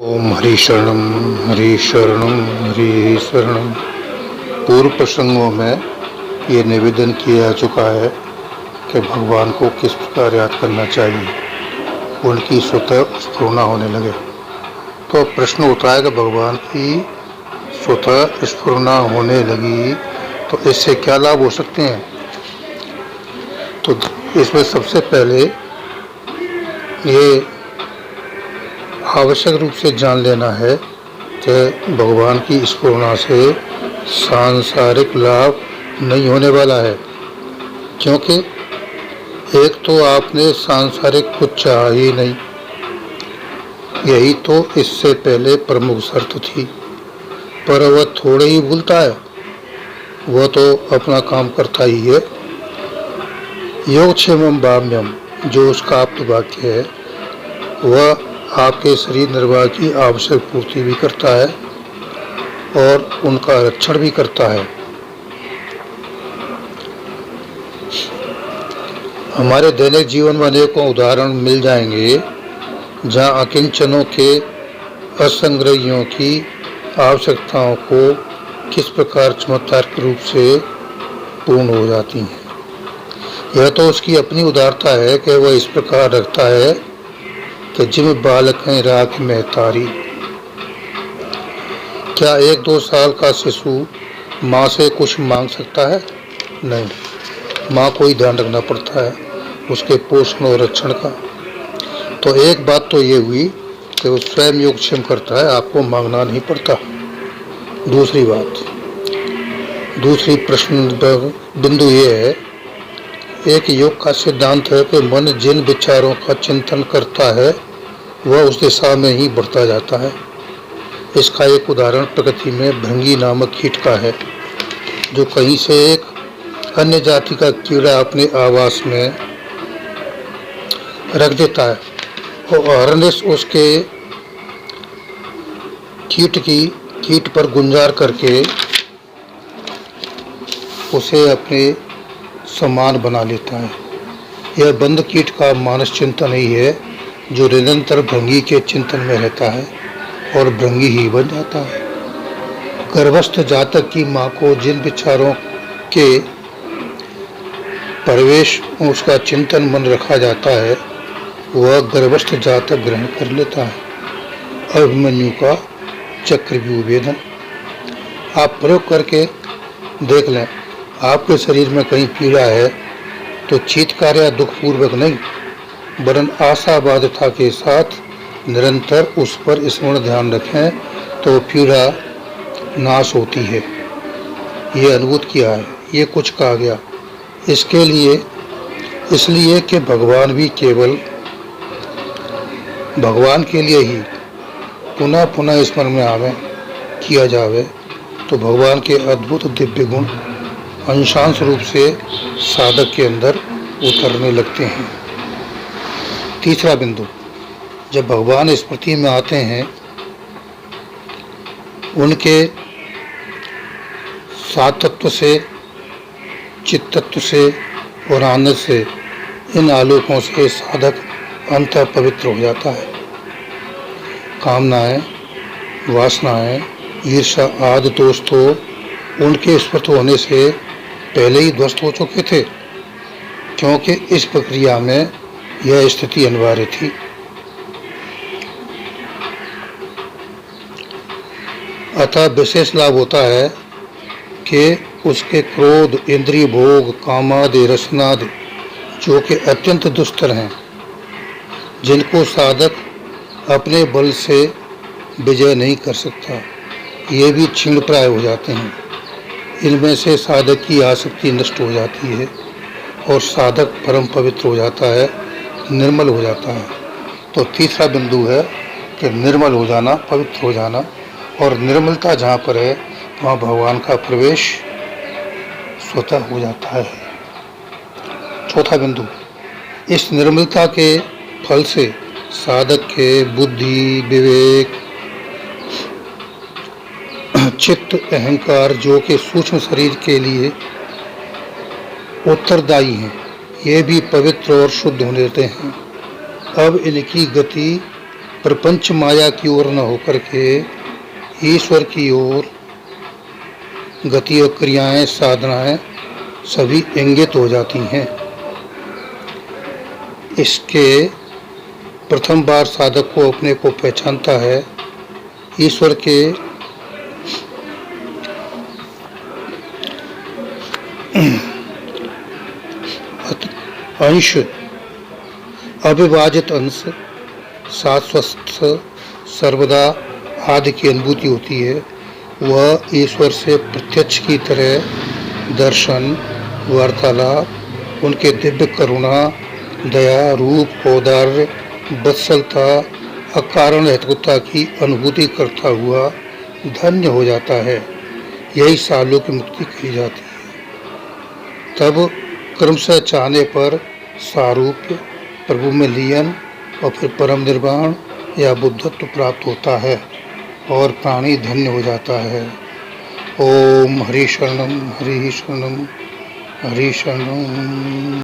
ओम हरि शरणम हरि शरणम हरि शरणम। पूर्व प्रसंगों में ये निवेदन किया जा चुका है कि भगवान को किस प्रकार याद करना चाहिए, उनकी स्वतः स्फुरना होने लगे। तो प्रश्न उठता है कि भगवान की स्वतः स्फुरना होने लगी तो इससे क्या लाभ हो सकते हैं। तो इसमें सबसे पहले ये आवश्यक रूप से जान लेना है कि भगवान की स्फुरना से सांसारिक लाभ नहीं होने वाला है, क्योंकि एक तो आपने सांसारिक कुछ चाहा ही नहीं, यही तो इससे पहले प्रमुख शर्त थी। पर वह थोड़े ही भूलता है, वह तो अपना काम करता ही है। योगक्षेमम भाम्यम जो उसका आप्त वाक्य है, वह आपके शरीर निर्वाह की आवश्यक पूर्ति भी करता है और उनका रक्षण भी करता है। हमारे दैनिक जीवन में अनेकों उदाहरण मिल जाएंगे जहाँ अकिंचनों के असंग्रहियों की आवश्यकताओं को किस प्रकार चमत्कारिक रूप से पूर्ण हो जाती हैं। यह तो उसकी अपनी उदारता है कि वह इस प्रकार रखता है कि जिम बालक हैं राख में तारी। क्या 1-2 साल का शिशु माँ से कुछ मांग सकता है? नहीं, माँ को ही ध्यान रखना पड़ता है उसके पोषण और रक्षण का। तो एक बात तो ये हुई कि वो स्वयं योगक्षेम करता है, आपको मांगना नहीं पड़ता। दूसरी प्रश्न बिंदु ये है, एक योग का सिद्धांत है कि मन जिन विचारों का चिंतन करता है वह उस दिशा में ही बढ़ता जाता है। इसका एक उदाहरण प्रकृति में भृंगी नामक कीट का है, जो कहीं से एक अन्य जाति का कीड़ा अपने आवास में रख देता है और अरनिश उसके कीट पर गुंजार करके उसे अपने समान बना लेता है। यह बंद कीट का मानस चिंतन ही है जो निरंतर भृंगी के चिंतन में रहता है और भृंगी ही बन जाता है। गर्भस्थ जातक की माँ को जिन विचारों के प्रवेश उसका चिंतन मन रखा जाता है वह गर्भस्थ जातक ग्रहण कर लेता है। अभिमन्यु का चक्रव्यूह भेदन आप प्रयोग करके देख लें। आपके शरीर में कहीं पीड़ा है तो चीत्कार या दुखपूर्वक नहीं, वरन आशावादिता के साथ निरंतर उस पर स्मरण ध्यान रखें तो पीड़ा नाश होती है। ये अनुभूत किया है, ये कुछ कहा गया इसलिए कि भगवान भी केवल भगवान के लिए ही पुनः पुनः स्मरण में आवे किया जावे तो भगवान के अद्भुत दिव्य गुण अंशांश रूप से साधक के अंदर उतरने लगते हैं। तीसरा बिंदु, जब भगवान स्मृति में आते हैं, उनके सातत्व से, चित्तत्व से और आनंद से, इन आलोकों से साधक अंतः पवित्र हो जाता है। कामनाएं, वासनाएं, ईर्ष्या आदि दोष तो उनके स्पर्श होने से पहले ही ध्वस्त हो चुके थे, क्योंकि इस प्रक्रिया में यह स्थिति अनिवार्य थी। अतः विशेष लाभ होता है कि उसके क्रोध, इंद्रिय भोग, कामादि, रसनादि जो कि अत्यंत दुस्तर हैं, जिनको साधक अपने बल से विजय नहीं कर सकता, ये भी क्षीण प्राय हो जाते हैं। इनमें से साधक की आसक्ति नष्ट हो जाती है और साधक परम पवित्र हो जाता है, निर्मल हो जाता है। तो तीसरा बिंदु है कि निर्मल हो जाना, पवित्र हो जाना, और निर्मलता जहाँ पर है वहाँ भगवान का प्रवेश स्वतः हो जाता है। चौथा बिंदु, इस निर्मलता के फल से साधक के बुद्धि, विवेक, चित्त, अहंकार जो कि सूक्ष्म शरीर के लिए उत्तरदायी हैं, ये भी पवित्र और शुद्ध होने देते हैं। अब इनकी गति प्रपंच माया की ओर न होकर के ईश्वर की ओर गति और क्रियाएं, साधनाएं सभी इंगित हो जाती हैं। इसके प्रथम बार साधक को अपने को पहचानता है। ईश्वर के अंश, अविभाजित अंश, शाश्वत, सर्वदा आदि की अनुभूति होती है। वह ईश्वर से प्रत्यक्ष की तरह दर्शन, वार्तालाप, उनके दिव्य करुणा, दया, रूप, औदार्य, वत्सलता, अकारण हेतुता की अनुभूति करता हुआ धन्य हो जाता है। यही सालों की मुक्ति कही जाती है। तब क्रमशः चाहने पर सारूप्य, प्रभु में लीन और फिर परम निर्वाण या बुद्धत्व प्राप्त होता है और प्राणी धन्य हो जाता है। ओम हरि शरणम, हरि शरणम, हरि शरणम।